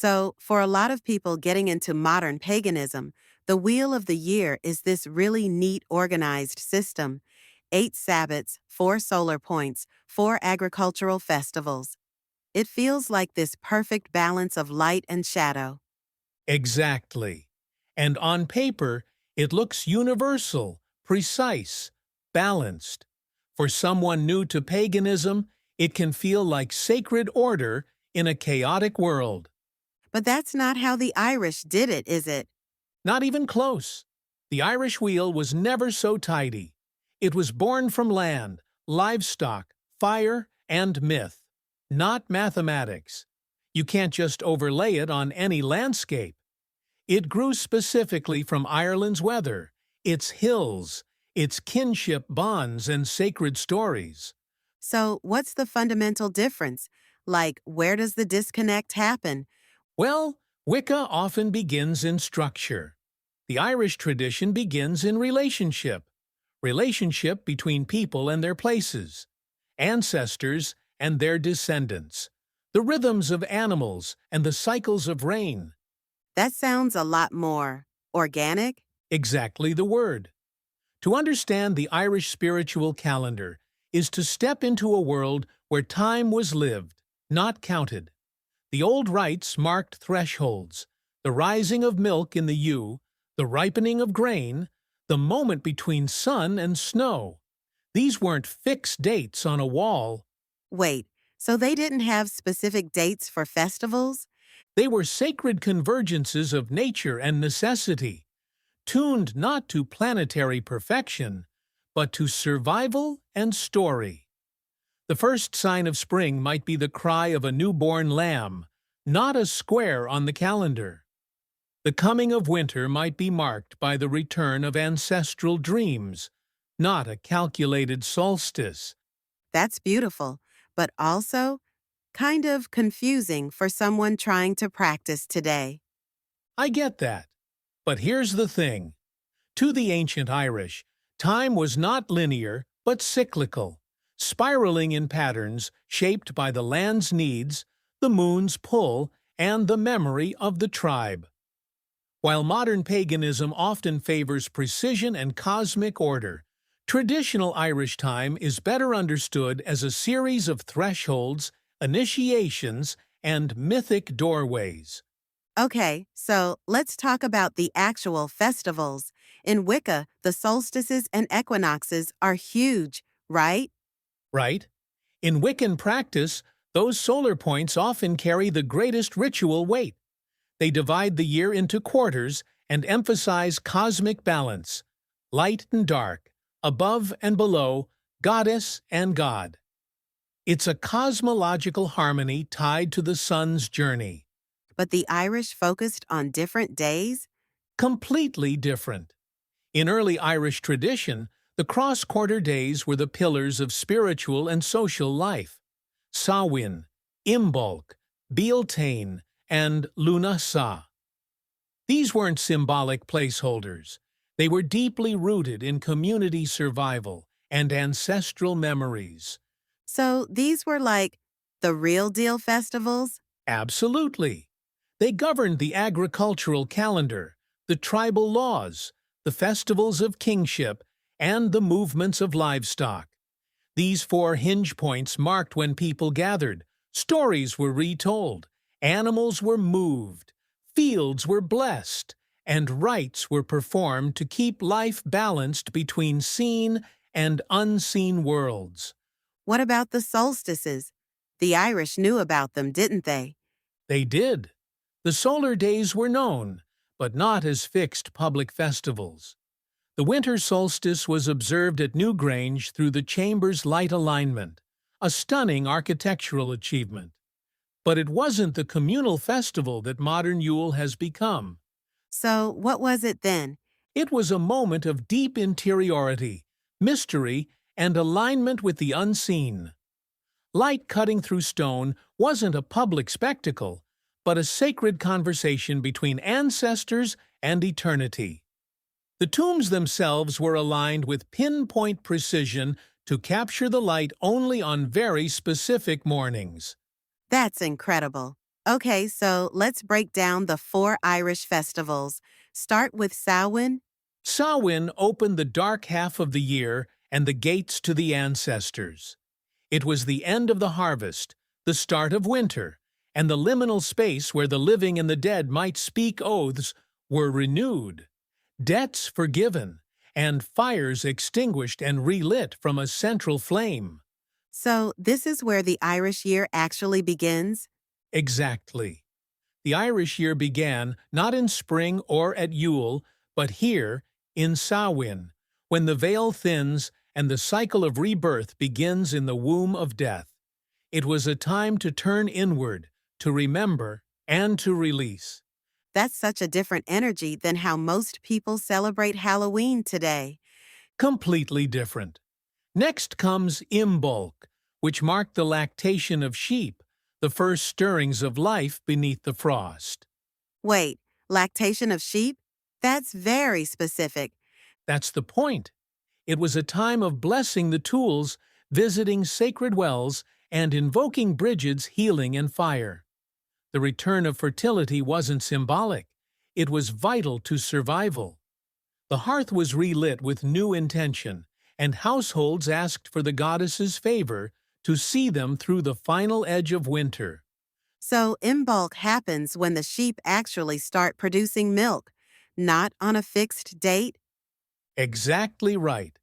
So, for a lot of people getting into modern paganism, the Wheel of the Year is this really neat organized system: 8 sabbats, 4 solar points, 4 agricultural festivals. It feels like this perfect balance of light and shadow. Exactly. And on paper, it looks universal, precise, balanced. For someone new to paganism, it can feel like sacred order in a chaotic world. But that's not how the Irish did it, is it? Not even close. The Irish wheel was never so tidy. It was born from land, livestock, fire, and myth, not mathematics. You can't just overlay it on any landscape. It grew specifically from Ireland's weather, its hills, its kinship bonds and sacred stories. So, what's the fundamental difference? Like, where does the disconnect happen? Well, Wicca often begins in structure. The Irish tradition begins in relationship between people and their places, ancestors and their descendants, the rhythms of animals and the cycles of rain. That sounds a lot more organic. Exactly the word. To understand the Irish spiritual calendar is to step into a world where time was lived, not counted. The old rites marked thresholds, the rising of milk in the ewe, the ripening of grain, the moment between sun and snow. These weren't fixed dates on a wall. Wait, so they didn't have specific dates for festivals? They were sacred convergences of nature and necessity, tuned not to planetary perfection, but to survival and story. The first sign of spring might be the cry of a newborn lamb, not a square on the calendar. The coming of winter might be marked by the return of ancestral dreams, not a calculated solstice. That's beautiful, but also kind of confusing for someone trying to practice today. I get that. But here's the thing. To the ancient Irish, time was not linear, but cyclical, spiraling in patterns shaped by the land's needs, the moon's pull, and the memory of the tribe. While modern paganism often favors precision and cosmic order, traditional Irish time is better understood as a series of thresholds, initiations, and mythic doorways. Okay, so let's talk about the actual festivals. In Wicca, the solstices and equinoxes are huge, right? Right? In Wiccan practice, those solar points often carry the greatest ritual weight. They divide the year into quarters and emphasize cosmic balance, light and dark, above and below, goddess and god. It's a cosmological harmony tied to the sun's journey. But the Irish focused on different days? Completely different. In early Irish tradition, the cross-quarter days were the pillars of spiritual and social life. Samhain, Imbolc, Bealtaine, and Lughnasadh. These weren't symbolic placeholders. They were deeply rooted in community survival and ancestral memories. So these were like the real deal festivals? Absolutely. They governed the agricultural calendar, the tribal laws, the festivals of kingship, and the movements of livestock. These 4 hinge points marked when people gathered, stories were retold, animals were moved, fields were blessed, and rites were performed to keep life balanced between seen and unseen worlds. What about the solstices? The Irish knew about them, didn't they? They did. The solar days were known, but not as fixed public festivals. The winter solstice was observed at Newgrange through the chamber's light alignment, a stunning architectural achievement. But it wasn't the communal festival that modern Yule has become. So what was it then? It was a moment of deep interiority, mystery, and alignment with the unseen. Light cutting through stone wasn't a public spectacle, but a sacred conversation between ancestors and eternity. The tombs themselves were aligned with pinpoint precision to capture the light only on very specific mornings. That's incredible. Okay, so let's break down the four Irish festivals. Start with Samhain. Samhain opened the dark half of the year and the gates to the ancestors. It was the end of the harvest, the start of winter, and the liminal space where the living and the dead might speak oaths were renewed, debts forgiven, and fires extinguished and relit from a central flame. So, this is where the Irish year actually begins? Exactly. The Irish year began not in spring or at Yule, but here, in Samhain, when the veil thins and the cycle of rebirth begins in the womb of death. It was a time to turn inward, to remember, and to release. That's such a different energy than how most people celebrate Halloween today. Completely different. Next comes Imbolc, which marked the lactation of sheep, the first stirrings of life beneath the frost. Wait, lactation of sheep? That's very specific. That's the point. It was a time of blessing the tools, visiting sacred wells, and invoking Brigid's healing and fire. The return of fertility wasn't symbolic. It was vital to survival. The hearth was relit with new intention, and households asked for the goddess's favor to see them through the final edge of winter. So, Imbolc happens when the sheep actually start producing milk, not on a fixed date. Exactly right.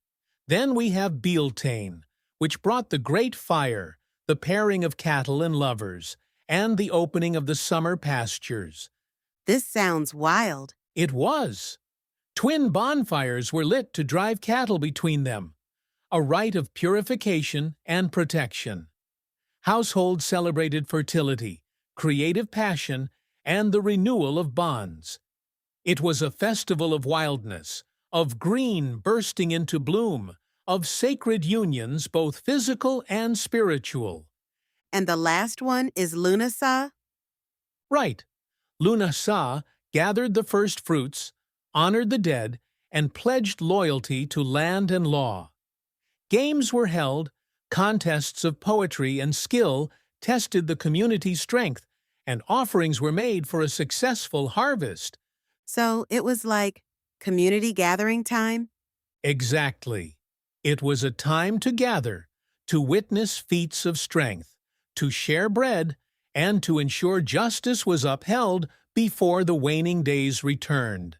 Then we have Bealtaine, which brought the Great Fire, the pairing of cattle and lovers, and the opening of the summer pastures. This sounds wild. It was. Twin bonfires were lit to drive cattle between them, a rite of purification and protection. Households celebrated fertility, creative passion, and the renewal of bonds. It was a festival of wildness, of green bursting into bloom, of sacred unions both physical and spiritual. And the last one is Lughnasadh? Right. Lughnasadh gathered the first fruits, honored the dead, and pledged loyalty to land and law. Games were held, contests of poetry and skill tested the community's strength, and offerings were made for a successful harvest. So, it was like community gathering time? Exactly. It was a time to gather, to witness feats of strength, to share bread, and to ensure justice was upheld before the waning days returned.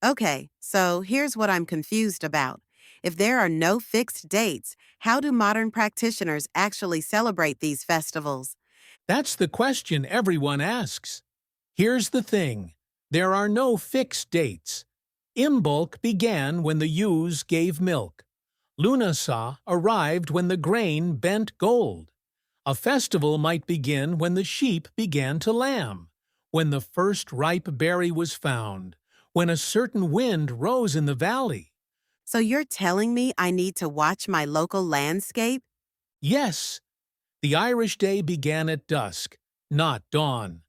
Okay, so here's what I'm confused about. If there are no fixed dates, how do modern practitioners actually celebrate these festivals? That's the question everyone asks. Here's the thing. There are no fixed dates. Imbolc began when the ewes gave milk. Lughnasadh arrived when the grain bent gold. A festival might begin when the sheep began to lamb, when the first ripe berry was found, when a certain wind rose in the valley. So you're telling me I need to watch my local landscape? Yes, the Irish day began at dusk, not dawn.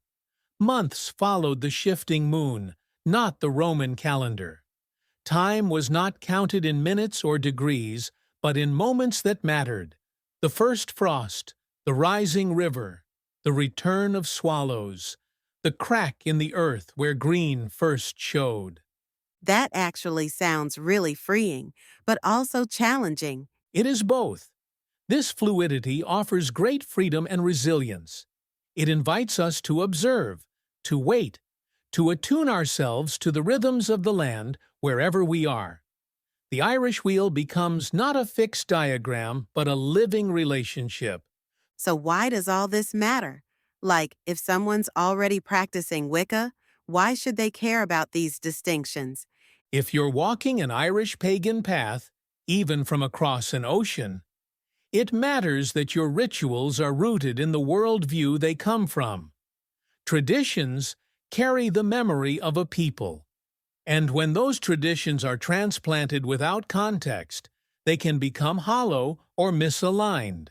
Months followed the shifting moon, not the Roman calendar. Time was not counted in minutes or degrees, but in moments that mattered. The first frost, the rising river, the return of swallows, the crack in the earth where green first showed. That actually sounds really freeing, but also challenging. It is both. This fluidity offers great freedom and resilience. It invites us to observe, to wait, to attune ourselves to the rhythms of the land wherever we are. The Irish Wheel becomes not a fixed diagram, but a living relationship. So why does all this matter? Like, if someone's already practicing Wicca, why should they care about these distinctions? If you're walking an Irish pagan path, even from across an ocean, it matters that your rituals are rooted in the worldview they come from. Traditions carry the memory of a people, and when those traditions are transplanted without context, they can become hollow or misaligned.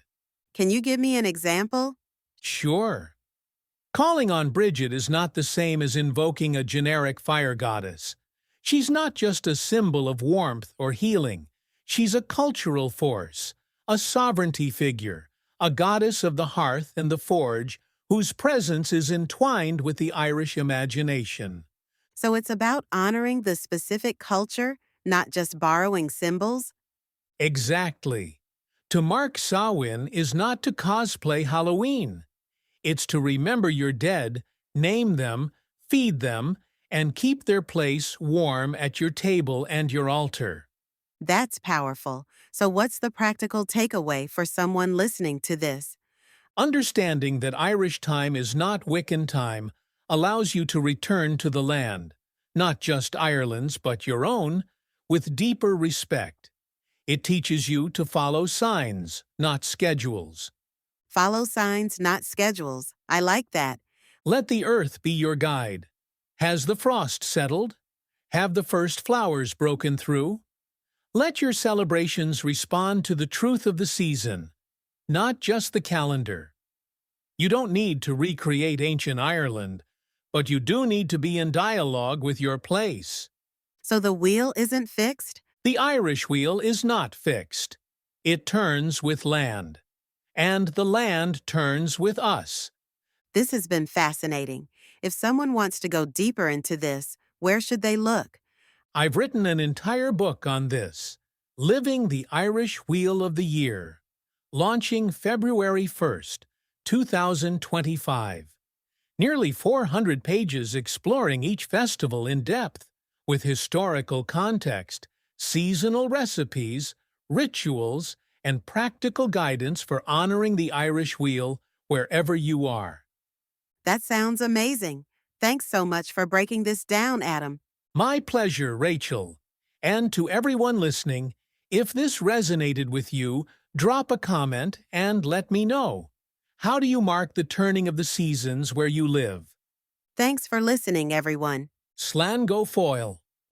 Can you give me an example? Sure. Calling on Brigid is not the same as invoking a generic fire goddess. She's not just a symbol of warmth or healing. She's a cultural force, a sovereignty figure, a goddess of the hearth and the forge whose presence is entwined with the Irish imagination. So it's about honoring the specific culture, not just borrowing symbols? Exactly. To mark Samhain is not to cosplay Halloween. It's to remember your dead, name them, feed them, and keep their place warm at your table and your altar. That's powerful. So what's the practical takeaway for someone listening to this? Understanding that Irish time is not Wiccan time allows you to return to the land, not just Ireland's but your own, with deeper respect. It teaches you to follow signs, not schedules. Follow signs, not schedules. I like that. Let the earth be your guide. Has the frost settled? Have the first flowers broken through? Let your celebrations respond to the truth of the season, not just the calendar. You don't need to recreate ancient Ireland, but you do need to be in dialogue with your place. So the wheel isn't fixed? The Irish wheel is not fixed. It turns with land, and the land turns with us. This has been fascinating. If someone wants to go deeper into this, where should they look? I've written an entire book on this, Living the Irish Wheel of the Year, launching February 1st, 2025. Nearly 400 pages exploring each festival in depth, with historical context, seasonal recipes, rituals, and practical guidance for honoring the Irish wheel wherever you are. That sounds amazing. Thanks so much for breaking this down, Adam. My pleasure, Rachel. And to everyone listening, if this resonated with you, drop a comment and let me know. How do you mark the turning of the seasons where you live? Thanks for listening, everyone. Slán go fóill.